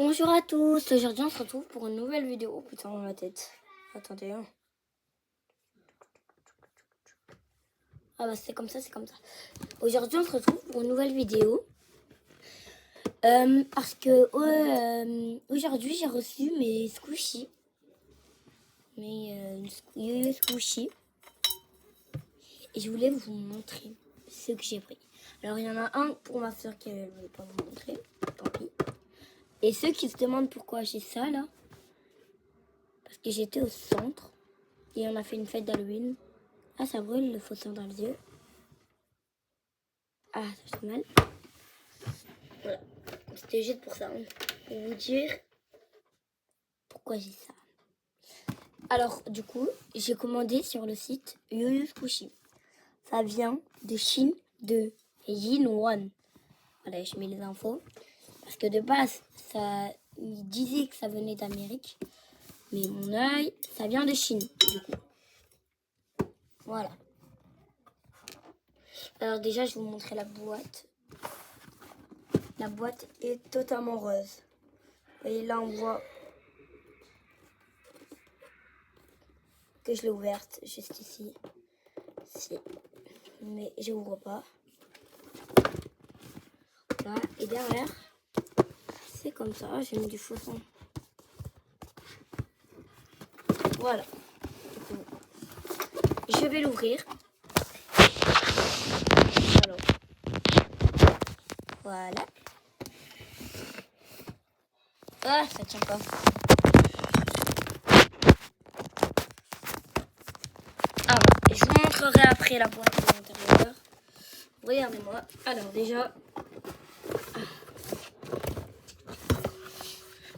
Bonjour à tous, aujourd'hui on se retrouve pour une nouvelle vidéo. Oh putain, dans ma tête. Attendez. Hein. Ah bah c'est comme ça, c'est comme ça. Aujourd'hui on se retrouve pour une nouvelle vidéo. Parce que aujourd'hui j'ai reçu mes squishies. Mes yo-yo squishies. Et je voulais vous montrer ce que j'ai pris. Alors il y en a un pour ma soeur qui ne veut pas vous montrer. Tant pis. Et ceux qui se demandent pourquoi j'ai ça là. Parce que j'étais au centre. Et on a fait une fête d'Halloween. Ah, ça brûle le faux-sang dans les yeux. Ah, ça fait mal. Voilà. C'était juste pour ça. Hein. Pour vous dire pourquoi j'ai ça. Alors, du coup, j'ai commandé sur le site Yo-Yo Squishy. Ça vient de Chine, de Yinwan. Voilà, je mets les infos. Parce que de base, il disait que ça venait d'Amérique. Mais mon œil, ça vient de Chine, du coup. Voilà. Alors déjà, je vais vous montrer la boîte. La boîte est totalement rose. Et là, on voit que je l'ai ouverte juste ici. Mais je n'ouvre pas. Là. Et derrière, c'est comme ça. J'ai mis du faux sang. Voilà. Je vais l'ouvrir. Alors. Voilà. Ah, ça tient pas. Ah, bah, je vous montrerai après la boîte de l'intérieur. Regardez-moi. Alors, déjà.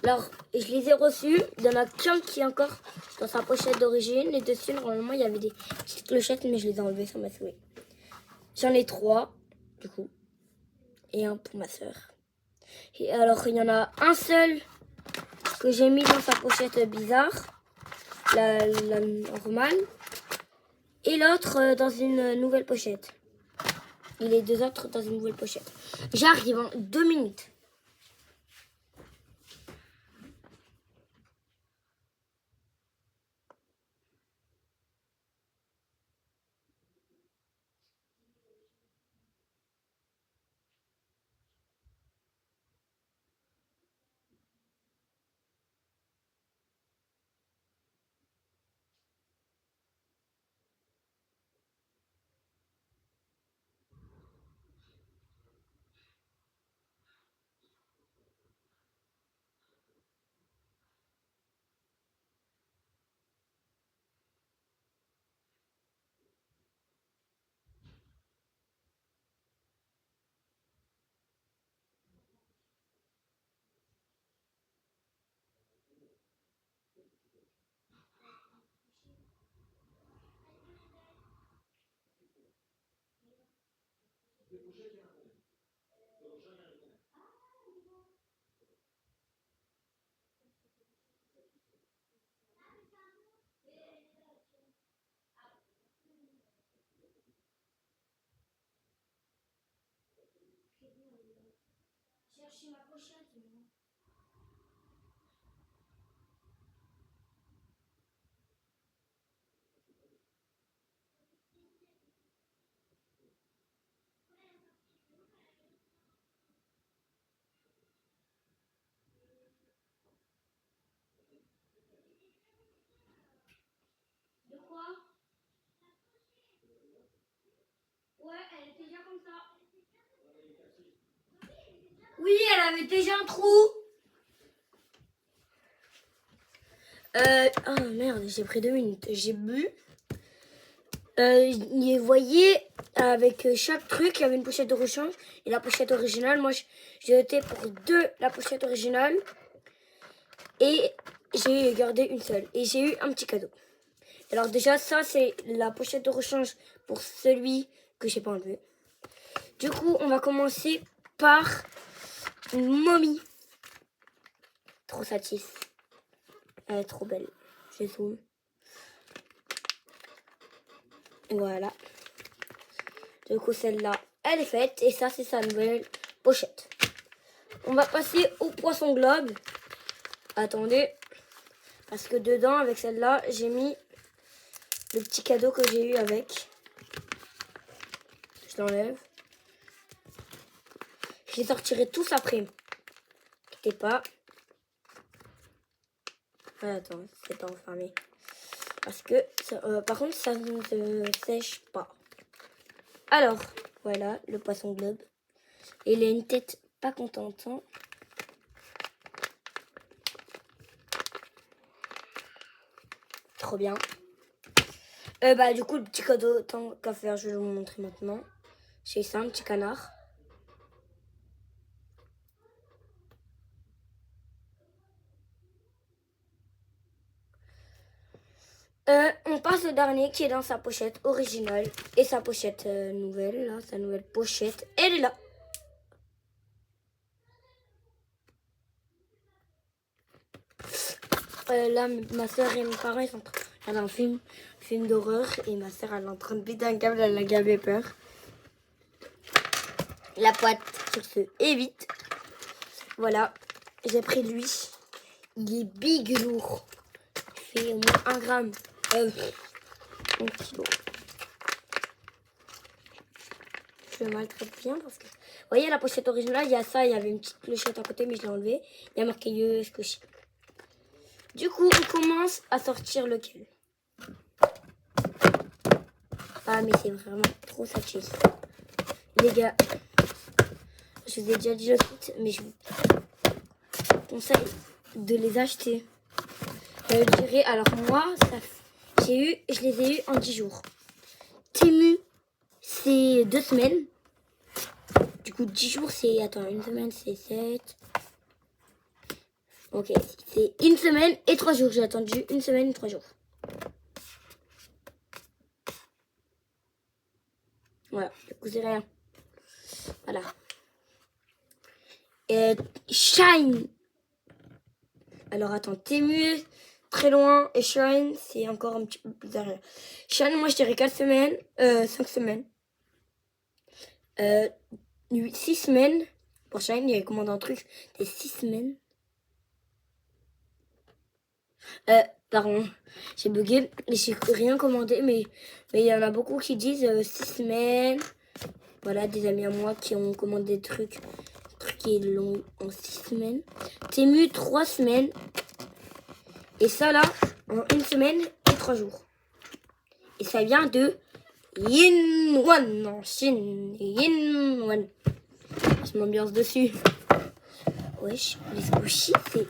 Alors, je les ai reçus. Il y en a qu'un qui est encore dans sa pochette d'origine. Et dessus, normalement, il y avait des petites clochettes, mais je les ai enlevées, ça m'a saoulé. J'en ai 3, du coup. Et un pour ma soeur. Et alors, il y en a un seul que j'ai mis dans sa pochette bizarre. La normale. Et l'autre dans une nouvelle pochette. Et les deux autres dans une nouvelle pochette. J'arrive en 2 minutes. Cherchez ma pochette. De quoi? Ouais, elle était déjà comme ça. Oui, elle avait déjà un trou. Oh merde, j'ai pris 2 minutes. J'ai bu. Vous voyez, avec chaque truc, il y avait une pochette de rechange. Et la pochette originale, moi, j'ai opté pour la pochette originale. Et j'ai gardé une seule. Et j'ai eu un petit cadeau. Alors déjà, ça, c'est la pochette de rechange pour celui que j'ai pas enlevé. Du coup, on va commencer par une momie. Trop satis. Elle est trop belle. Je zoome. Voilà. Du coup, celle-là, elle est faite. Et ça, c'est sa nouvelle pochette. On va passer au poisson globe. Attendez. Parce que dedans, avec celle-là, j'ai mis le petit cadeau que j'ai eu avec. Je l'enlève. Je les sortirai tous après. N'inquiétez pas. Ah, attends, c'est pas enfermé. Parce que, par contre, ça ne se sèche pas. Alors, voilà, le poisson globe. Et il a une tête pas contente. Hein. Trop bien. Du coup, le petit cadeau, tant qu'à faire, je vais vous montrer maintenant. J'ai ça, un petit canard. On passe au dernier qui est dans sa pochette originale et sa pochette nouvelle, là, sa nouvelle pochette. Elle est là. Là, ma soeur et mes parents ils sont en train de regarder un film d'horreur et ma soeur elle est en train de péter un câble, elle a gavé peur. La boîte sur ce évite. Voilà, j'ai pris lui. Il est big lourd. Il fait au moins 1 gramme. 1 kilo. Je le maltraite bien parce que... Vous voyez la pochette originale, il y a ça, il y avait une petite clochette à côté mais je l'ai enlevée. Il y a marqué Squishy. Du coup, on commence à sortir lequel. Ah mais c'est vraiment trop satché. Les gars, je vous ai déjà dit le site, mais je vous conseille de les acheter. Je dirais, alors moi, je les ai eu en 10 jours. Temu, c'est 2 semaines. Du coup, 10 jours, c'est... Attends, une semaine, c'est 7. Ok, c'est 1 semaine et 3 jours. J'ai attendu 1 semaine et 3 jours. Voilà, du coup, c'est rien. Voilà. Shine. Alors, attends, Temu, très loin. Et Shine, c'est encore un petit peu plus derrière. Shine, moi, je dirais 4 semaines. 5 semaines. 6 semaines. Pour Shine, il avait commandé un truc. Des 6 semaines. Pardon, j'ai bugué. J'ai rien commandé, mais il y en a beaucoup qui disent 6 semaines. Voilà, des amis à moi qui ont commandé des trucs qui l'ont en 6 semaines. Temu, 3 semaines. Et ça, là, en 1 semaine et 3 jours. Et ça vient de Yin-Wan. Non, Shin. Yin-Wan. Je m'ambiance dessus. Wesh, les squishies, c'est...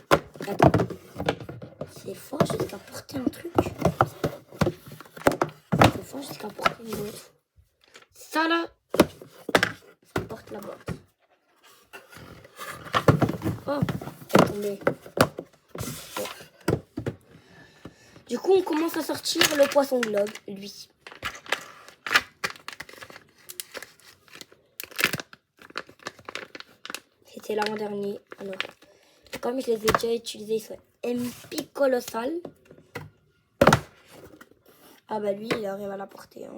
Attends. C'est fort jusqu'à porter un truc. C'est fort jusqu'à porter une boîte. Ça, là, ça porte la boîte. Oh, attendez. Oh. Du coup, on commence à sortir le poisson globe, lui. C'était l'avant-dernier. Alors, comme je les ai déjà utilisés, ils sont MP colossal. Ah bah lui, il arrive à la porter. Hein.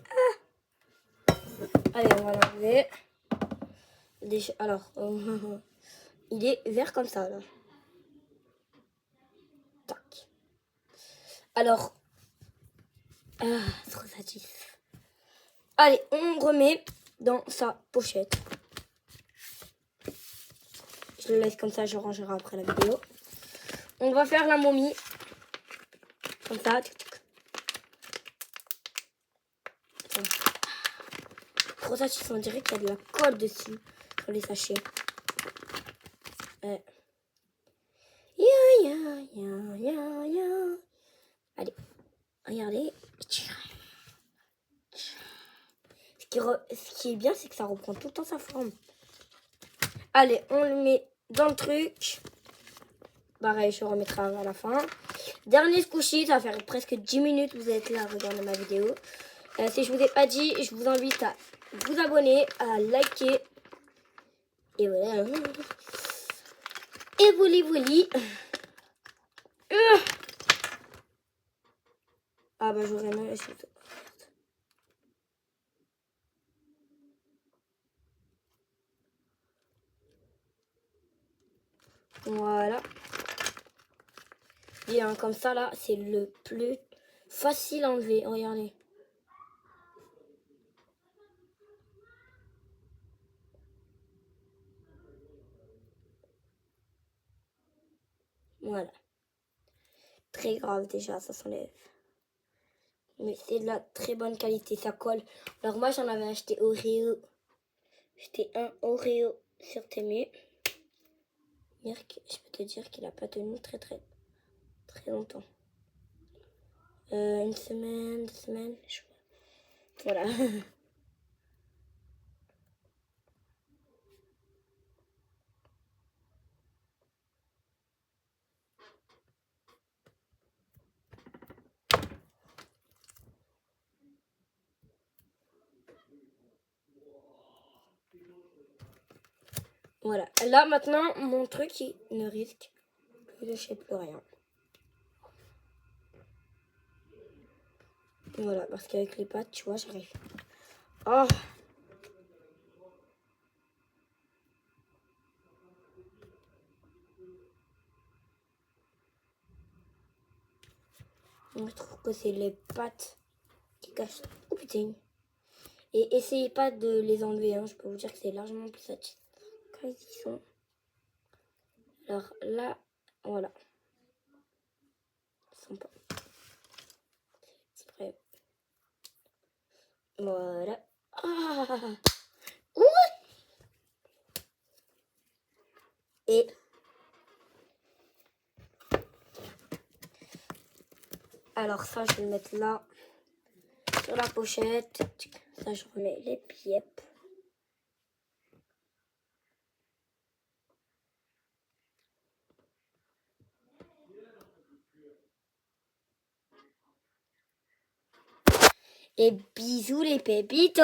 Ah. Allez, on va l'enlever. Alors, il est vert comme ça, là. Tac. Alors, trop satisfait. Allez, on remet dans sa pochette. Je le laisse comme ça, je rangerai après la vidéo. On va faire la momie. Comme ça. Trop satisfait, on dirait qu'il y a de la colle dessus sur les sachets. Allez, regardez. Ce qui est bien, c'est que ça reprend tout le temps sa forme. Allez, on le met dans le truc. Pareil, je remettrai à la fin. Dernier squishy, ça va faire presque 10 minutes que vous êtes là à regarder ma vidéo. Si je vous ai pas dit, je vous invite à vous abonner, à liker. Et voilà. Et vouli. Ah bah j'aurais mal. Voilà. Bien, comme ça, là, c'est le plus facile à enlever. Regardez. Voilà. Très grave déjà, ça s'enlève. Mais c'est de la très bonne qualité, ça colle. Alors moi, j'en avais acheté Oreo. J'étais un Oreo sur Temu. Je peux te dire qu'il n'a pas tenu très longtemps. Une semaine, 2 semaines, je crois. Voilà. Voilà. Là, maintenant, mon truc, il ne risque de lâcher plus rien. Voilà, parce qu'avec les pattes, tu vois, j'arrive. Oh! Je trouve que c'est les pattes qui cachent. Oh putain! Et essayez pas de les enlever, hein. Je peux vous dire que c'est largement plus satisfaisant quand ils sont. Alors là, voilà. Ils sont pas. C'est prêt. Voilà. Ah! Ouh! Et alors ça, je vais le mettre là, sur la pochette. Ça, je remets les pieds. Et bisous les pépitos!